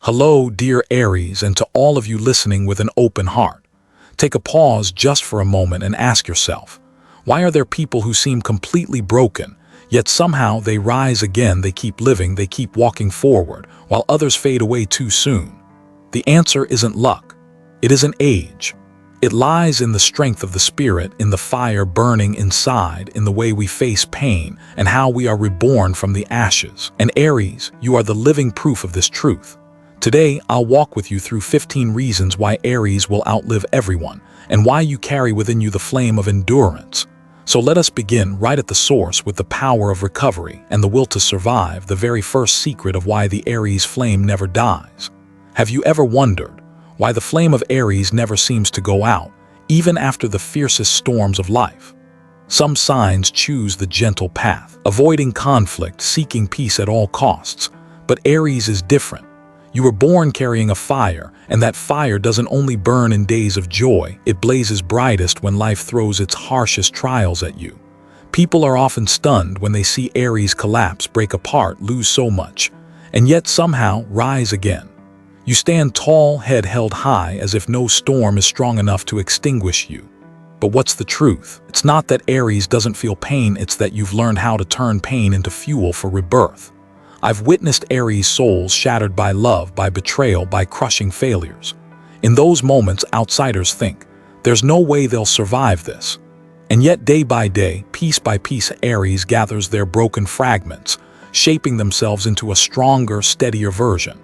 Hello, dear Aries, and to all of you listening with an open heart. Take a pause just for a moment and ask yourself, why are there people who seem completely broken, yet somehow they rise again, they keep living, they keep walking forward, while others fade away too soon? The answer isn't luck. It isn't age. It lies in the strength of the spirit, in the fire burning inside, in the way we face pain, and how we are reborn from the ashes. And Aries, you are the living proof of this truth. Today, I'll walk with you through 15 reasons why Aries will outlive everyone, and why you carry within you the flame of endurance. So let us begin right at the source with the power of recovery and the will to survive, the very first secret of why the Aries flame never dies. Have you ever wondered why the flame of Aries never seems to go out, even after the fiercest storms of life? Some signs choose the gentle path, avoiding conflict, seeking peace at all costs. But Aries is different. You were born carrying a fire, and that fire doesn't only burn in days of joy, it blazes brightest when life throws its harshest trials at you. People are often stunned when they see Aries collapse, break apart, lose so much, and yet somehow rise again. You stand tall, head held high, as if no storm is strong enough to extinguish you. But what's the truth? It's not that Aries doesn't feel pain, it's that you've learned how to turn pain into fuel for rebirth. I've witnessed Aries souls shattered by love, by betrayal, by crushing failures. In those moments, outsiders think, there's no way they'll survive this. And yet day by day, piece by piece, Aries gathers their broken fragments, shaping themselves into a stronger, steadier version.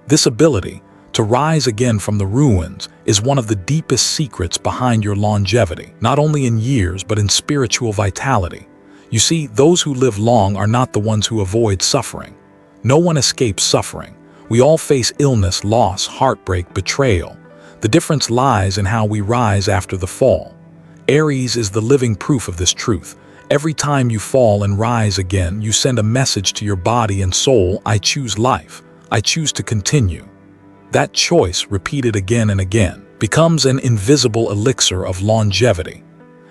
This ability to rise again from the ruins is one of the deepest secrets behind your longevity, not only in years but in spiritual vitality. You see, those who live long are not the ones who avoid suffering. No one escapes suffering. We all face illness, loss, heartbreak, betrayal. The difference lies in how we rise after the fall. Aries is the living proof of this truth. Every time you fall and rise again, you send a message to your body and soul: I choose life. I choose to continue. That choice, repeated again and again, becomes an invisible elixir of longevity.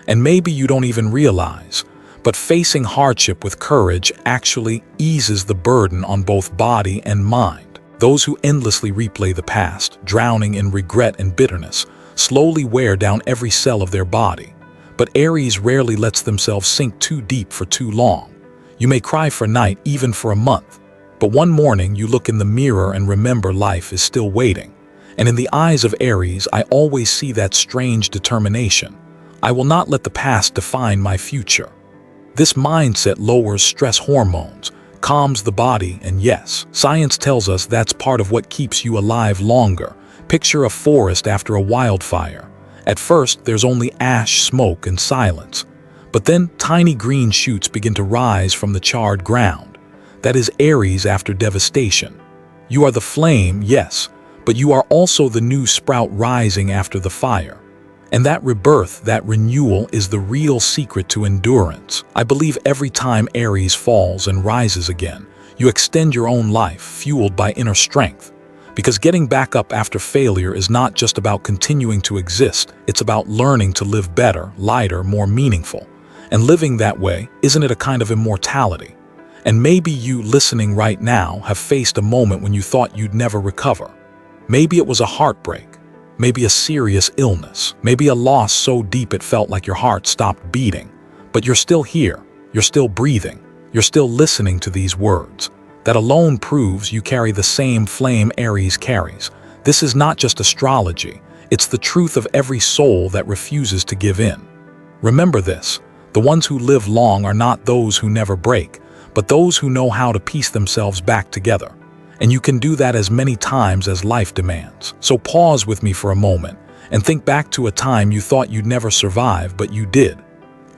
And maybe you don't even realize, but facing hardship with courage actually eases the burden on both body and mind. Those who endlessly replay the past, drowning in regret and bitterness, slowly wear down every cell of their body. But Aries rarely lets themselves sink too deep for too long. You may cry for a night, even for a month. But one morning you look in the mirror and remember life is still waiting. And in the eyes of Aries, I always see that strange determination. I will not let the past define my future. This mindset lowers stress hormones, calms the body, and yes, science tells us that's part of what keeps you alive longer. Picture a forest after a wildfire. At first, there's only ash, smoke, and silence. But then tiny green shoots begin to rise from the charred ground. That is Aries after devastation. You are the flame, yes, but you are also the new sprout rising after the fire. And that rebirth, that renewal, is the real secret to endurance. I believe every time Aries falls and rises again, you extend your own life, fueled by inner strength. Because getting back up after failure is not just about continuing to exist, it's about learning to live better, lighter, more meaningful. And living that way, isn't it a kind of immortality? And maybe you listening right now have faced a moment when you thought you'd never recover. Maybe it was a heartbreak, maybe a serious illness, maybe a loss so deep it felt like your heart stopped beating. But you're still here, you're still breathing, you're still listening to these words. That alone proves you carry the same flame Aries carries. This is not just astrology, it's the truth of every soul that refuses to give in. Remember this, the ones who live long are not those who never break, but those who know how to piece themselves back together. And you can do that as many times as life demands. So pause with me for a moment and think back to a time you thought you'd never survive, but you did.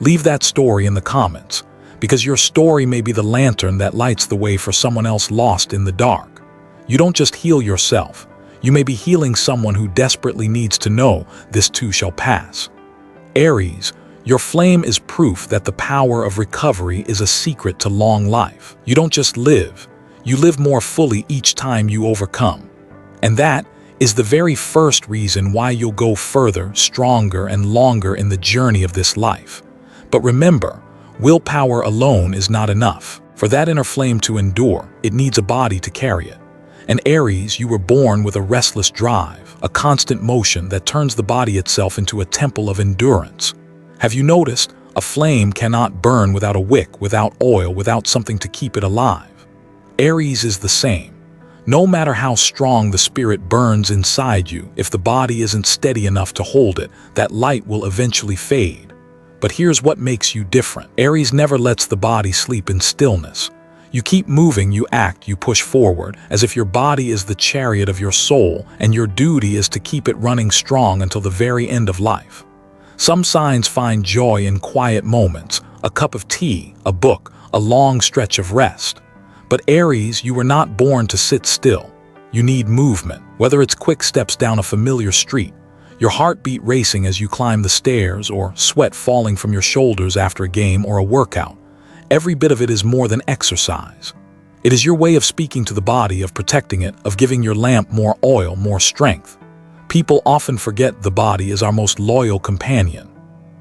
Leave that story in the comments, because your story may be the lantern that lights the way for someone else lost in the dark. You don't just heal yourself, you may be healing someone who desperately needs to know this too shall pass. Aries, your flame is proof that the power of recovery is a secret to long life. You don't just live, you live more fully each time you overcome. And that is the very first reason why you'll go further, stronger, and longer in the journey of this life. But remember, willpower alone is not enough. For that inner flame to endure, it needs a body to carry it. And Aries, you were born with a restless drive, a constant motion that turns the body itself into a temple of endurance. Have you noticed? A flame cannot burn without a wick, without oil, without something to keep it alive. Aries is the same. No matter how strong the spirit burns inside you, if the body isn't steady enough to hold it, that light will eventually fade. But here's what makes you different. Aries never lets the body sleep in stillness. You keep moving, you act, you push forward, as if your body is the chariot of your soul, and your duty is to keep it running strong until the very end of life. Some signs find joy in quiet moments, a cup of tea, a book, a long stretch of rest. But Aries, you were not born to sit still. You need movement, whether it's quick steps down a familiar street, your heartbeat racing as you climb the stairs, or sweat falling from your shoulders after a game or a workout. Every bit of it is more than exercise. It is your way of speaking to the body, of protecting it, of giving your lamp more oil, more strength. People often forget the body is our most loyal companion.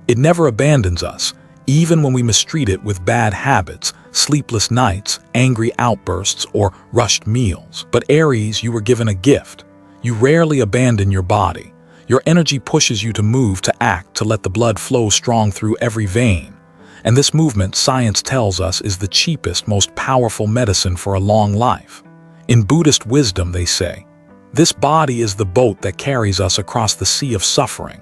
It never abandons us, even when we mistreat it with bad habits, sleepless nights, angry outbursts, or rushed meals. But Aries, you were given a gift. You rarely abandon your body. Your energy pushes you to move, to act, to let the blood flow strong through every vein. And this movement, science tells us, is the cheapest, most powerful medicine for a long life. In Buddhist wisdom, they say, this body is the boat that carries us across the sea of suffering.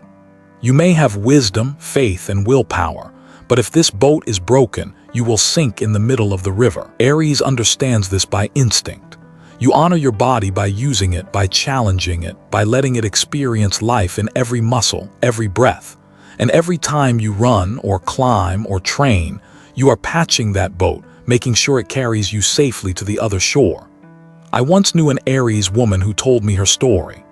You may have wisdom, faith, and willpower, but if this boat is broken, you will sink in the middle of the river. Aries understands this by instinct. You honor your body by using it, by challenging it, by letting it experience life in every muscle, every breath. And every time you run or climb or train, you are patching that boat, making sure it carries you safely to the other shore. I once knew an Aries woman who told me her story.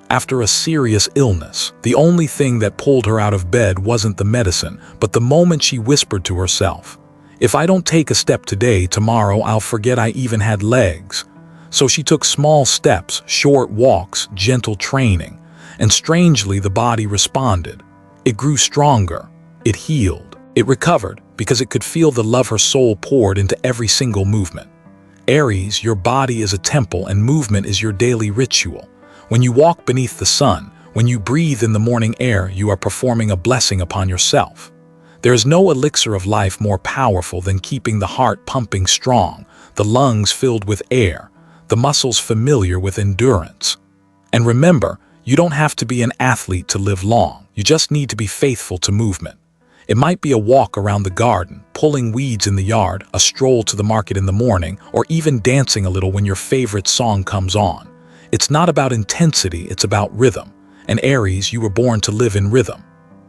After a serious illness, the only thing that pulled her out of bed wasn't the medicine, but the moment she whispered to herself, "If I don't take a step today, tomorrow I'll forget I even had legs." So she took small steps, short walks, gentle training, and strangely the body responded. It grew stronger, it healed, it recovered, because it could feel the love her soul poured into every single movement. Aries, your body is a temple and movement is your daily ritual. When you walk beneath the sun, when you breathe in the morning air, you are performing a blessing upon yourself. There is no elixir of life more powerful than keeping the heart pumping strong, the lungs filled with air, the muscles familiar with endurance. And remember, you don't have to be an athlete to live long. You just need to be faithful to movement. It might be a walk around the garden, pulling weeds in the yard, a stroll to the market in the morning, or even dancing a little when your favorite song comes on. It's not about intensity, it's about rhythm. And Aries, you were born to live in rhythm.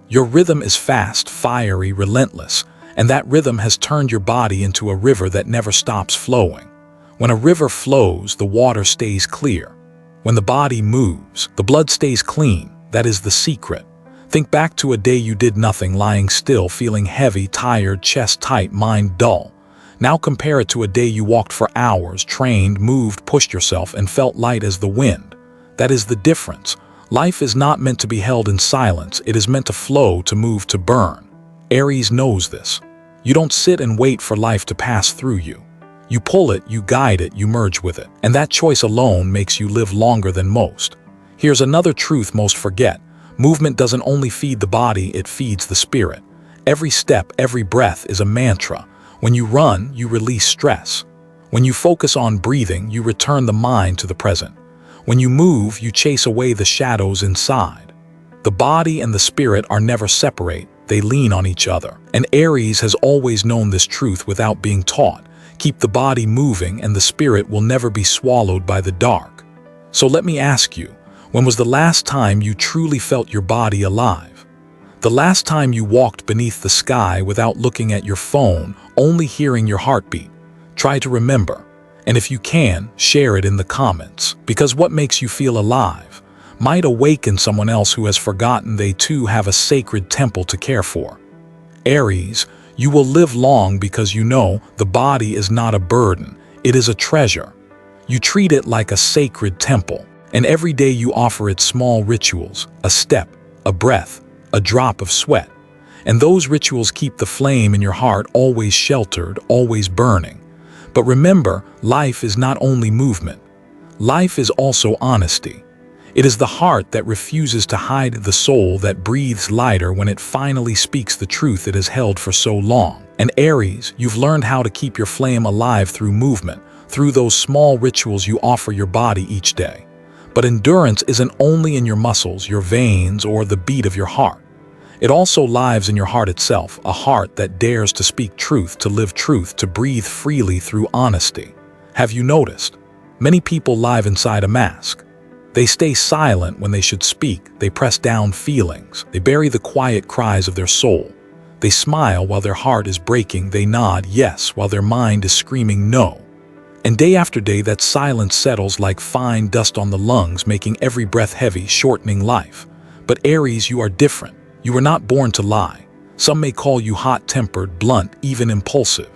Your rhythm is fast, fiery, relentless, and that rhythm has turned your body into a river that never stops flowing. When a river flows, the water stays clear. When the body moves, the blood stays clean. That is the secret. Think back to a day you did nothing, lying still, feeling heavy, tired, chest tight, mind dull. Now compare it to a day you walked for hours, trained, moved, pushed yourself, and felt light as the wind. That is the difference. Life is not meant to be held in silence. It is meant to flow, to move, to burn. Aries knows this. You don't sit and wait for life to pass through you. You pull it, you guide it, you merge with it. And that choice alone makes you live longer than most. Here's another truth most forget. Movement doesn't only feed the body, it feeds the spirit. Every step, every breath is a mantra. When you run, you release stress. When you focus on breathing, you return the mind to the present. When you move, you chase away the shadows inside. The body and the spirit are never separate, they lean on each other. And Aries has always known this truth without being taught. Keep the body moving and the spirit will never be swallowed by the dark. So let me ask you, when was the last time you truly felt your body alive? The last time you walked beneath the sky without looking at your phone, only hearing your heartbeat? Try to remember. And if you can, share it in the comments. Because what makes you feel alive might awaken someone else who has forgotten they too have a sacred temple to care for. Aries, you will live long because you know the body is not a burden, it is a treasure. You treat it like a sacred temple. And every day you offer it small rituals, a step, a breath, a drop of sweat. And those rituals keep the flame in your heart always sheltered, always burning. But remember, life is not only movement. Life is also honesty. It is the heart that refuses to hide, the soul that breathes lighter when it finally speaks the truth it has held for so long. And Aries, you've learned how to keep your flame alive through movement, through those small rituals you offer your body each day. But endurance isn't only in your muscles, your veins, or the beat of your heart. It also lives in your heart itself, a heart that dares to speak truth, to live truth, to breathe freely through honesty. Have you noticed? Many people live inside a mask. They stay silent when they should speak. They press down feelings. They bury the quiet cries of their soul. They smile while their heart is breaking. They nod yes while their mind is screaming no. And day after day, that silence settles like fine dust on the lungs, making every breath heavy, shortening life. But Aries, you are different. You were not born to lie. Some may call you hot-tempered, blunt, even impulsive.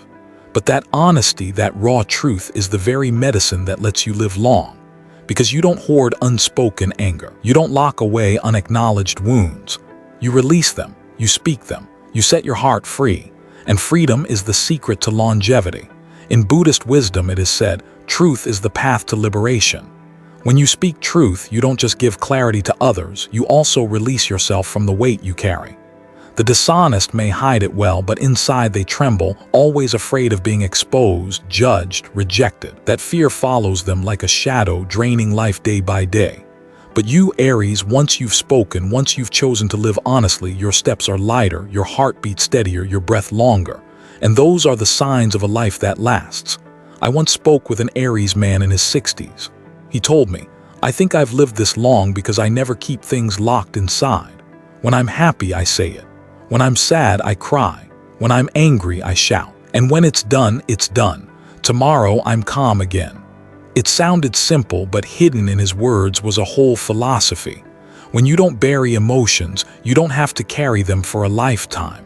But that honesty, that raw truth, is the very medicine that lets you live long. Because you don't hoard unspoken anger. You don't lock away unacknowledged wounds. You release them. You speak them. You set your heart free. And freedom is the secret to longevity. In Buddhist wisdom, it is said, truth is the path to liberation. When you speak truth, you don't just give clarity to others, you also release yourself from the weight you carry. The dishonest may hide it well, but inside they tremble, always afraid of being exposed, judged, rejected. That fear follows them like a shadow, draining life day by day. But you, Aries, once you've spoken, once you've chosen to live honestly, your steps are lighter, your heart beats steadier, your breath longer. And those are the signs of a life that lasts. I once spoke with an Aries man in his 60s. He told me, "I think I've lived this long because I never keep things locked inside. When I'm happy, I say it. When I'm sad, I cry. When I'm angry, I shout. And when it's done, it's done. Tomorrow, I'm calm again." It sounded simple, but hidden in his words was a whole philosophy. When you don't bury emotions, you don't have to carry them for a lifetime.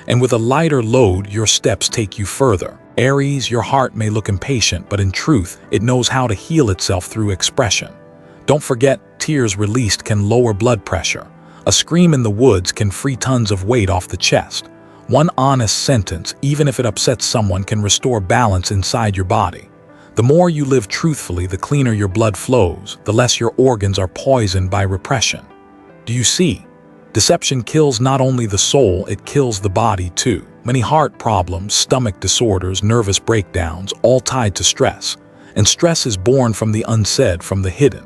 And with a lighter load, your steps take you further. Aries, your heart may look impatient, but in truth, it knows how to heal itself through expression. Don't forget, tears released can lower blood pressure. A scream in the woods can free tons of weight off the chest. One honest sentence, even if it upsets someone, can restore balance inside your body. The more you live truthfully, the cleaner your blood flows, the less your organs are poisoned by repression. Do you see? Deception kills not only the soul, it kills the body too. Many heart problems, stomach disorders, nervous breakdowns, all tied to stress. And stress is born from the unsaid, from the hidden.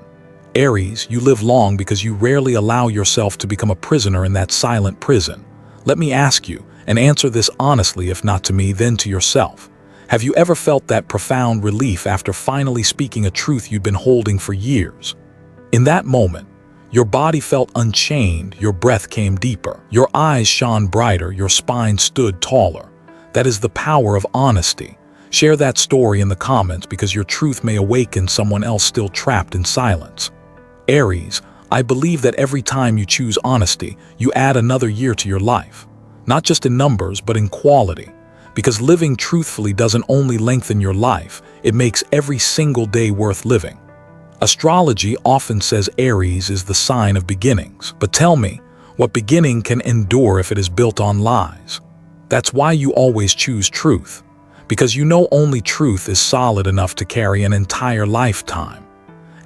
Aries, you live long because you rarely allow yourself to become a prisoner in that silent prison. Let me ask you, and answer this honestly, if not to me, then to yourself. Have you ever felt that profound relief after finally speaking a truth you'd been holding for years? In that moment, your body felt unchained, your breath came deeper, your eyes shone brighter, your spine stood taller. That is the power of honesty. Share that story in the comments because your truth may awaken someone else still trapped in silence. Aries, I believe that every time you choose honesty, you add another year to your life. Not just in numbers, but in quality. Because living truthfully doesn't only lengthen your life, it makes every single day worth living. Astrology often says Aries is the sign of beginnings. But tell me, what beginning can endure if it is built on lies? That's why you always choose truth. Because you know only truth is solid enough to carry an entire lifetime.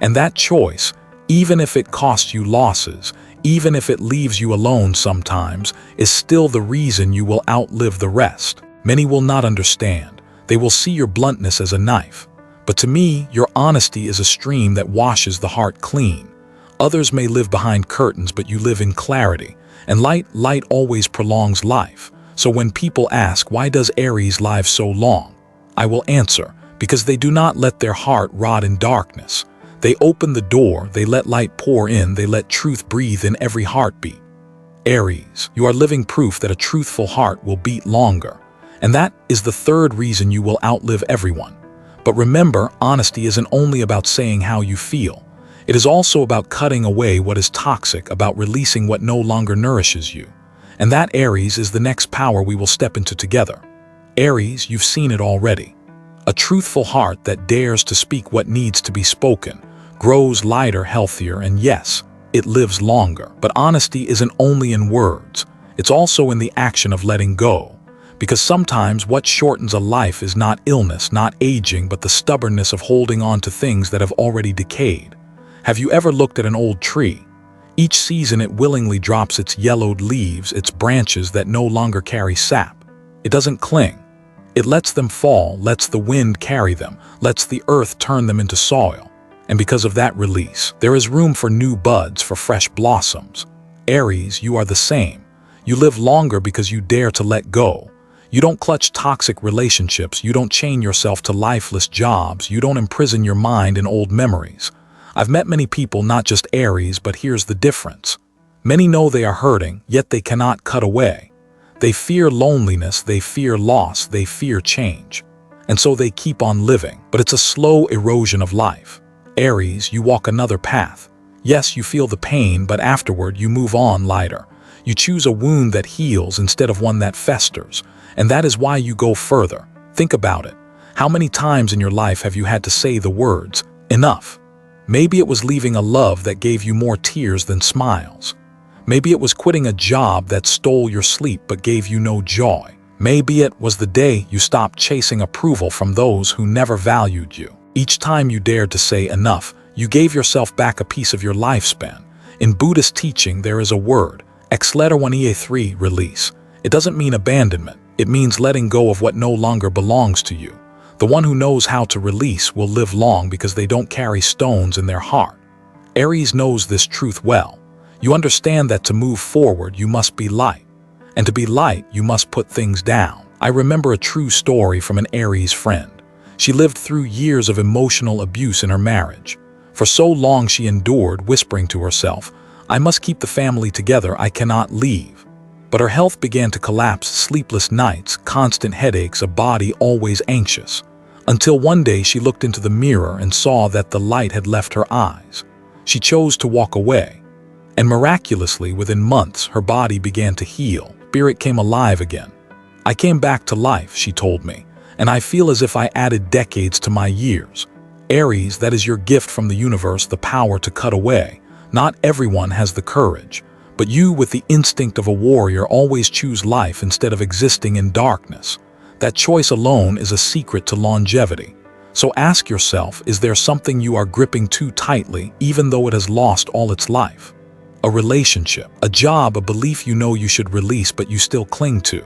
And that choice, even if it costs you losses, even if it leaves you alone sometimes, is still the reason you will outlive the rest. Many will not understand. They will see your bluntness as a knife. But to me, your honesty is a stream that washes the heart clean. Others may live behind curtains, but you live in clarity. And light always prolongs life. So when people ask, why does Aries live so long? I will answer, because they do not let their heart rot in darkness. They open the door, they let light pour in, they let truth breathe in every heartbeat. Aries, you are living proof that a truthful heart will beat longer. And that is the third reason you will outlive everyone. But remember, honesty isn't only about saying how you feel. It is also about cutting away what is toxic, about releasing what no longer nourishes you. And that, Aries, is the next power we will step into together. Aries, you've seen it already. A truthful heart that dares to speak what needs to be spoken grows lighter, healthier, and yes, it lives longer. But honesty isn't only in words. It's also in the action of letting go. Because sometimes what shortens a life is not illness, not aging, but the stubbornness of holding on to things that have already decayed. Have you ever looked at an old tree? Each season it willingly drops its yellowed leaves, its branches that no longer carry sap. It doesn't cling. It lets them fall, lets the wind carry them, lets the earth turn them into soil. And because of that release, there is room for new buds, for fresh blossoms. Aries, you are the same. You live longer because you dare to let go. You don't clutch toxic relationships, you don't chain yourself to lifeless jobs, you don't imprison your mind in old memories. I've met many people, not just Aries, but here's the difference. Many know they are hurting, yet they cannot cut away. They fear loneliness, they fear loss, they fear change. And so they keep on living, but it's a slow erosion of life. Aries, you walk another path. Yes, you feel the pain, but afterward you move on lighter. You choose a wound that heals instead of one that festers. And that is why you go further. Think about it. How many times in your life have you had to say the words, enough? Maybe it was leaving a love that gave you more tears than smiles. Maybe it was quitting a job that stole your sleep but gave you no joy. Maybe it was the day you stopped chasing approval from those who never valued you. Each time you dared to say enough, you gave yourself back a piece of your lifespan. In Buddhist teaching, there is a word, X-3, release. It doesn't mean abandonment. It means letting go of what no longer belongs to you. The one who knows how to release will live long because they don't carry stones in their heart. Aries knows this truth well. You understand that to move forward, you must be light. And to be light, you must put things down. I remember a true story from an Aries friend. She lived through years of emotional abuse in her marriage. For so long she endured, whispering to herself, "I must keep the family together, I cannot leave." But her health began to collapse, sleepless nights, constant headaches, a body always anxious. Until one day she looked into the mirror and saw that the light had left her eyes. She chose to walk away. And miraculously, within months, her body began to heal. Spirit came alive again. "I came back to life," she told me, "and I feel as if I added decades to my years." Aries, that is your gift from the universe, the power to cut away. Not everyone has the courage, but you, with the instinct of a warrior, always choose life instead of existing in darkness. That choice alone is a secret to longevity. So ask yourself, is there something you are gripping too tightly, even though it has lost all its life? A relationship, a job, a belief you know you should release but you still cling to.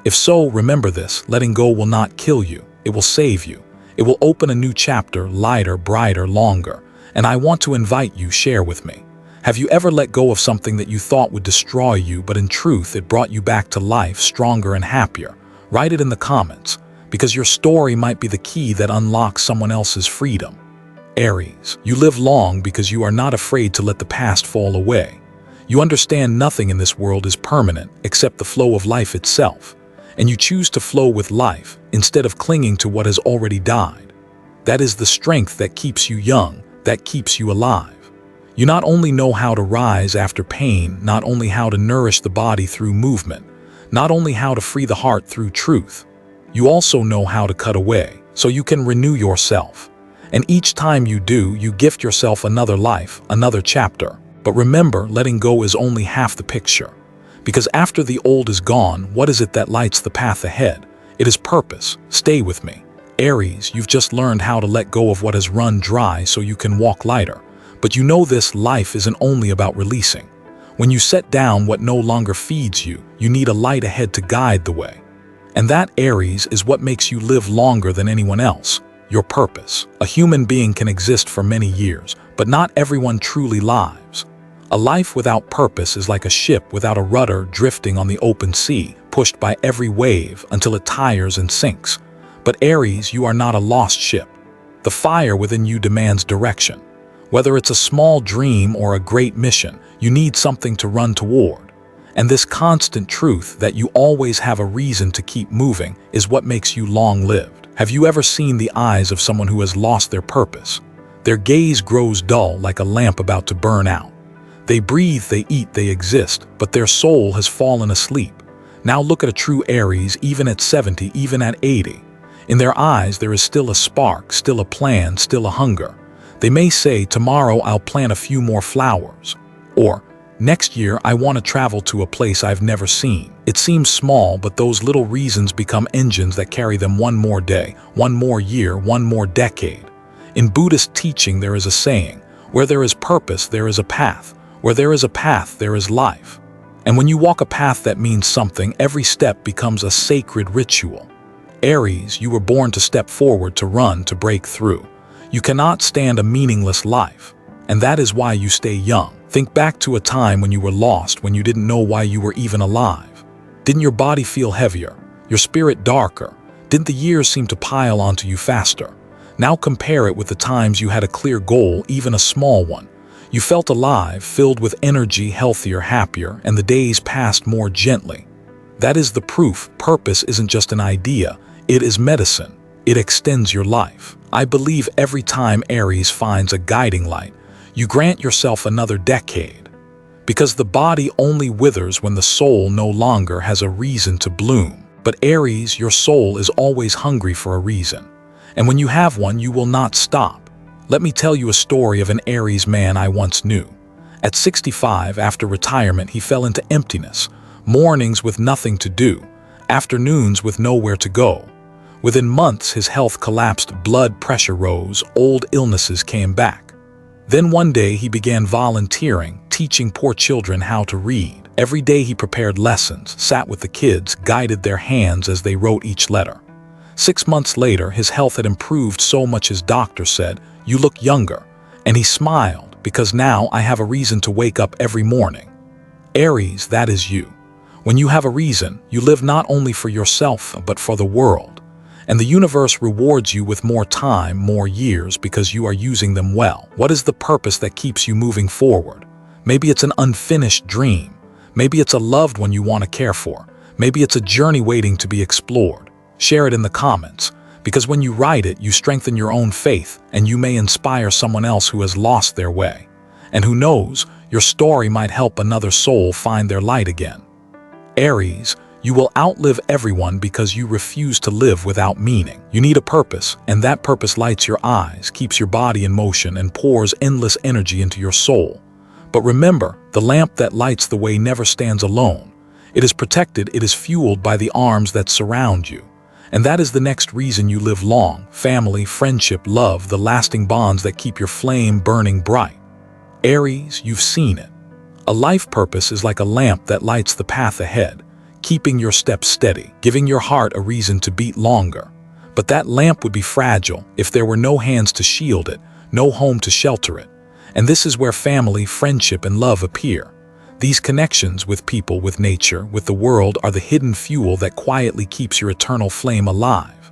If so, remember this: letting go will not kill you, it will save you. It will open a new chapter, lighter, brighter, longer. And I want to invite you, share with me. Have you ever let go of something that you thought would destroy you, but in truth it brought you back to life, stronger and happier? Write it in the comments, because your story might be the key that unlocks someone else's freedom. Aries, you live long because you are not afraid to let the past fall away. You understand nothing in this world is permanent except the flow of life itself, and you choose to flow with life instead of clinging to what has already died. That is the strength that keeps you young, that keeps you alive. You not only know how to rise after pain, not only how to nourish the body through movement, not only how to free the heart through truth, you also know how to cut away so you can renew yourself. And each time you do, you gift yourself another life, another chapter. But remember, letting go is only half the picture. Because after the old is gone, what is it that lights the path ahead? It is purpose. Stay with me. Aries, you've just learned how to let go of what has run dry so you can walk lighter. But you know this life isn't only about releasing. When you set down what no longer feeds you, you need a light ahead to guide the way. And that, Aries, is what makes you live longer than anyone else. Your purpose. A human being can exist for many years, but not everyone truly lives. A life without purpose is like a ship without a rudder drifting on the open sea, pushed by every wave until it tires and sinks. But Aries, you are not a lost ship. The fire within you demands direction. Whether it's a small dream or a great mission, you need something to run toward. And this constant truth that you always have a reason to keep moving is what makes you long-lived. Have you ever seen the eyes of someone who has lost their purpose? Their gaze grows dull like a lamp about to burn out. They breathe, they eat, they exist, but their soul has fallen asleep. Now look at a true Aries, even at 70, even at 80. In their eyes there is still a spark, still a plan, still a hunger. They may say, "Tomorrow I'll plant a few more flowers," or Next year, I want to travel to a place I've never seen. It seems small, but those little reasons become engines that carry them one more day, one more year, one more decade. In Buddhist teaching, there is a saying, where there is purpose, there is a path. Where there is a path, there is life. And when you walk a path that means something, every step becomes a sacred ritual. Aries, you were born to step forward, to run, to break through. You cannot stand a meaningless life. And that is why you stay young. Think back to a time when you were lost, when you didn't know why you were even alive. Didn't your body feel heavier? Your spirit darker? Didn't the years seem to pile onto you faster? Now compare it with the times you had a clear goal, even a small one. You felt alive, filled with energy, healthier, happier, and the days passed more gently. That is the proof. Purpose isn't just an idea, it is medicine. It extends your life. I believe every time Aries finds a guiding light, you grant yourself another decade. Because the body only withers when the soul no longer has a reason to bloom. But Aries, your soul is always hungry for a reason. And when you have one, you will not stop. Let me tell you a story of an Aries man I once knew. At 65, after retirement, he fell into emptiness. Mornings with nothing to do, afternoons with nowhere to go. Within months, his health collapsed, blood pressure rose, old illnesses came back. Then one day he began volunteering, teaching poor children how to read. Every day he prepared lessons, sat with the kids, guided their hands as they wrote each letter. 6 months later, his health had improved so much his doctor said, "You look younger." And he smiled, because now I have a reason to wake up every morning. Aries, that is you. When you have a reason, you live not only for yourself, but for the world. And the universe rewards you with more time, more years, because you are using them well. What is the purpose that keeps you moving forward? Maybe it's an unfinished dream. Maybe it's a loved one you want to care for. Maybe it's a journey waiting to be explored. Share it in the comments, because when you write it, you strengthen your own faith, and you may inspire someone else who has lost their way. And who knows, your story might help another soul find their light again. Aries, you will outlive everyone because you refuse to live without meaning. You need a purpose, and that purpose lights your eyes, keeps your body in motion, and pours endless energy into your soul. But remember, the lamp that lights the way never stands alone. It is protected, it is fueled by the arms that surround you. And that is the next reason you live long: family, friendship, love, the lasting bonds that keep your flame burning bright. Aries, you've seen it. A life purpose is like a lamp that lights the path ahead, keeping your steps steady, giving your heart a reason to beat longer. But that lamp would be fragile if there were no hands to shield it, no home to shelter it. And this is where family, friendship, and love appear. These connections with people, with nature, with the world are the hidden fuel that quietly keeps your eternal flame alive.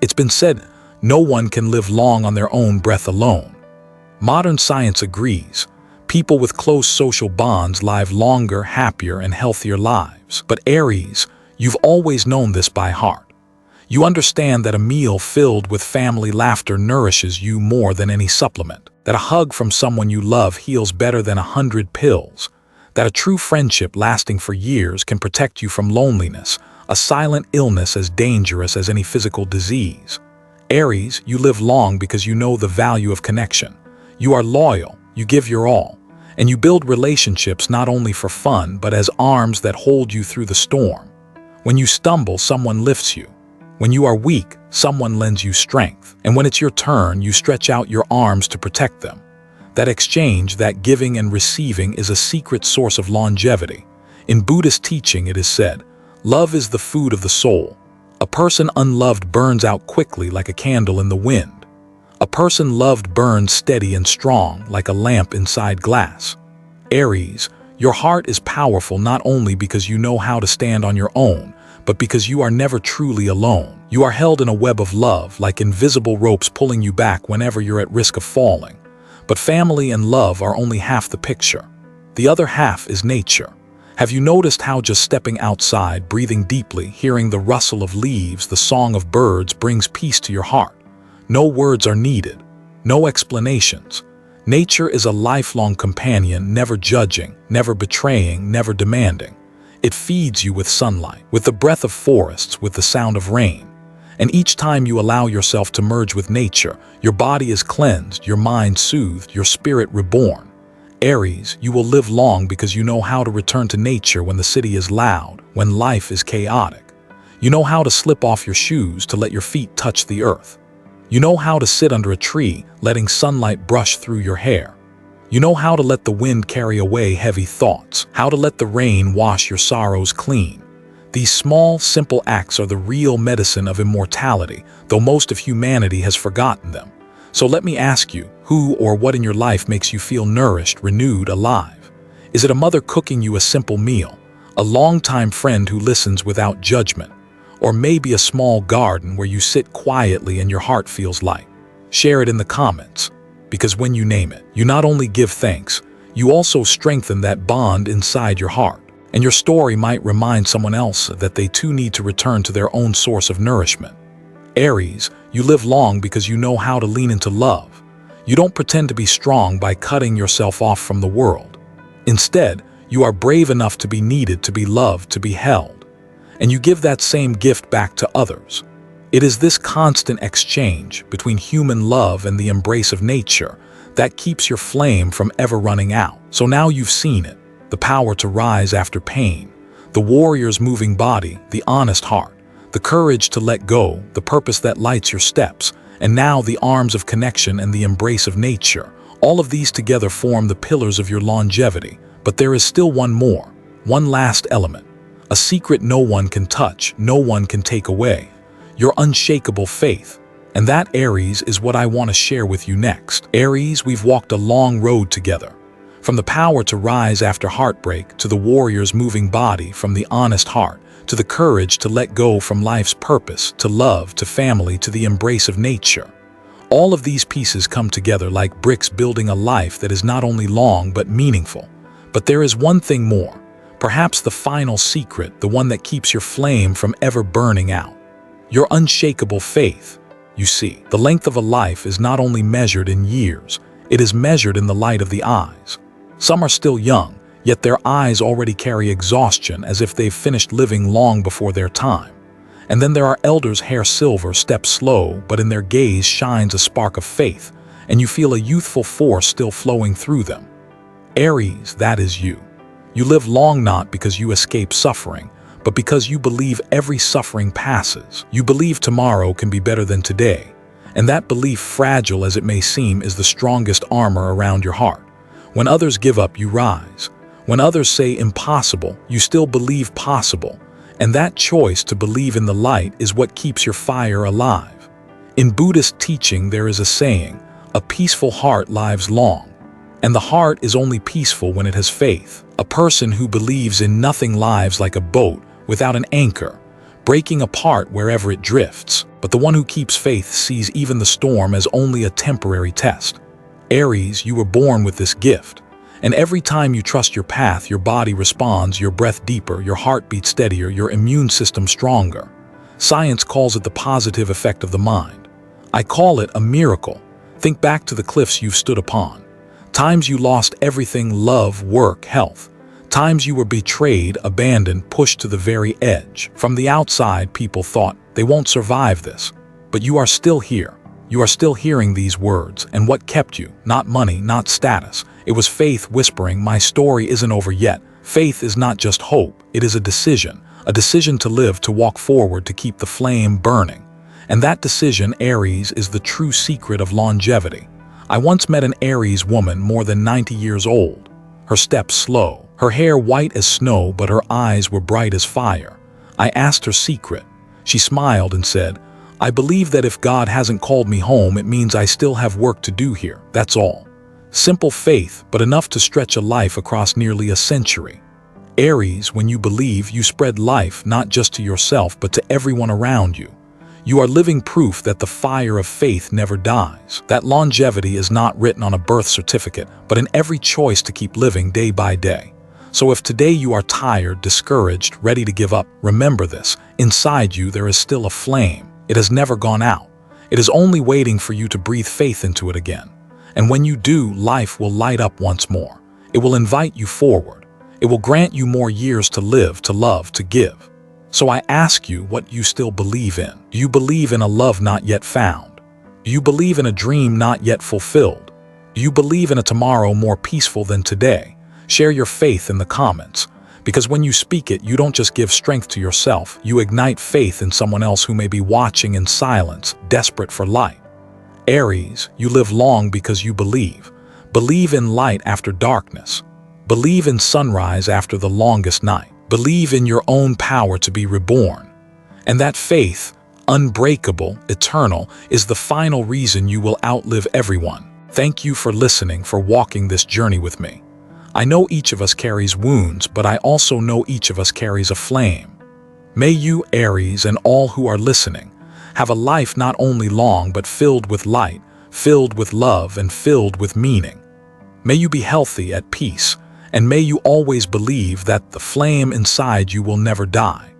It's been said, no one can live long on their own breath alone. Modern science agrees. People with close social bonds live longer, happier, and healthier lives. But Aries, you've always known this by heart. You understand that a meal filled with family laughter nourishes you more than any supplement. That a hug from someone you love heals better than 100 pills. That a true friendship lasting for years can protect you from loneliness, a silent illness as dangerous as any physical disease. Aries, you live long because you know the value of connection. You are loyal, you give your all, and you build relationships not only for fun but as arms that hold you through the storm. When you stumble, someone lifts you. When you are weak, someone lends you strength. And when it's your turn, you stretch out your arms to protect them. That exchange, that giving and receiving, is a secret source of longevity. In Buddhist teaching, it is said, love is the food of the soul. A person unloved burns out quickly like a candle in the wind. A person loved burns steady and strong like a lamp inside glass. Aries, your heart is powerful not only because you know how to stand on your own, but because you are never truly alone. You are held in a web of love, like invisible ropes pulling you back whenever you're at risk of falling. But family and love are only half the picture. The other half is nature. Have you noticed how just stepping outside, breathing deeply, hearing the rustle of leaves, the song of birds brings peace to your heart? No words are needed, no explanations. Nature is a lifelong companion, never judging, never betraying, never demanding. It feeds you with sunlight, with the breath of forests, with the sound of rain. And each time you allow yourself to merge with nature, your body is cleansed, your mind soothed, your spirit reborn. Aries, you will live long because you know how to return to nature when the city is loud, when life is chaotic. You know how to slip off your shoes to let your feet touch the earth. You know how to sit under a tree, letting sunlight brush through your hair. You know how to let the wind carry away heavy thoughts, how to let the rain wash your sorrows clean. These small, simple acts are the real medicine of immortality, though most of humanity has forgotten them. So let me ask you, who or what in your life makes you feel nourished, renewed, alive? Is it a mother cooking you a simple meal, a longtime friend who listens without judgment, or maybe a small garden where you sit quietly and your heart feels light? Share it in the comments, because when you name it, you not only give thanks, you also strengthen that bond inside your heart. And your story might remind someone else that they too need to return to their own source of nourishment. Aries, you live long because you know how to lean into love. You don't pretend to be strong by cutting yourself off from the world. Instead, you are brave enough to be needed, to be loved, to be held. And you give that same gift back to others. It is this constant exchange between human love and the embrace of nature that keeps your flame from ever running out. So now you've seen it, the power to rise after pain, the warrior's moving body, the honest heart, the courage to let go, the purpose that lights your steps, and now the arms of connection and the embrace of nature. All of these together form the pillars of your longevity. But there is still one more, one last element, a secret no one can touch, no one can take away, your unshakable faith. And that, Aries, is what I want to share with you next. Aries, we've walked a long road together. From the power to rise after heartbreak, to the warrior's moving body, from the honest heart, to the courage to let go from life's purpose, to love, to family, to the embrace of nature. All of these pieces come together like bricks building a life that is not only long but meaningful. But there is one thing more, perhaps the final secret, the one that keeps your flame from ever burning out. Your unshakable faith. You see, the length of a life is not only measured in years, it is measured in the light of the eyes. Some are still young, yet their eyes already carry exhaustion as if they've finished living long before their time. And then there are elders, hair silver, step slow, but in their gaze shines a spark of faith, and you feel a youthful force still flowing through them. Aries, that is you. You live long not because you escape suffering, but because you believe every suffering passes. You believe tomorrow can be better than today, and that belief, fragile as it may seem, is the strongest armor around your heart. When others give up, you rise. When others say impossible, you still believe possible. And that choice to believe in the light is what keeps your fire alive. In Buddhist teaching, there is a saying, "A peaceful heart lives long." And the heart is only peaceful when it has faith. A person who believes in nothing lives like a boat without an anchor, breaking apart wherever it drifts. But the one who keeps faith sees even the storm as only a temporary test. Aries, you were born with this gift. And every time you trust your path, your body responds, your breath deeper, your heartbeat steadier, your immune system stronger. Science calls it the positive effect of the mind. I call it a miracle. Think back to the cliffs you've stood upon. Times you lost everything: love, work, health. Times you were betrayed, abandoned, pushed to the very edge. From the outside, people thought, they won't survive this. But you are still here. You are still hearing these words, and what kept you? Not money, not status. It was faith whispering, my story isn't over yet. Faith is not just hope, it is a decision to live, to walk forward, to keep the flame burning. And that decision, Aries, is the true secret of longevity. I once met an Aries woman more than 90 years old. Her steps slow, her hair white as snow, but her eyes were bright as fire. I asked her secret. She smiled and said, "I believe that if God hasn't called me home, it means I still have work to do here, that's all." Simple faith, but enough to stretch a life across nearly a century. Aries, when you believe, you spread life not just to yourself, but to everyone around you. You are living proof that the fire of faith never dies. That longevity is not written on a birth certificate, but in every choice to keep living day by day. So if today you are tired, discouraged, ready to give up, remember this: inside you there is still a flame. It has never gone out. It is only waiting for you to breathe faith into it again. And when you do, life will light up once more. It will invite you forward. It will grant you more years to live, to love, to give. So I ask you what you still believe in. Do you believe in a love not yet found? Do you believe in a dream not yet fulfilled? Do you believe in a tomorrow more peaceful than today? Share your faith in the comments. Because when you speak it, you don't just give strength to yourself, you ignite faith in someone else who may be watching in silence, desperate for light. Aries, you live long because you believe. Believe in light after darkness. Believe in sunrise after the longest night. Believe in your own power to be reborn. And that faith, unbreakable, eternal, is the final reason you will outlive everyone. Thank you for listening, for walking this journey with me. I know each of us carries wounds, but I also know each of us carries a flame. May you, Aries, and all who are listening, have a life not only long but filled with light, filled with love, and filled with meaning. May you be healthy, at peace, and may you always believe that the flame inside you will never die.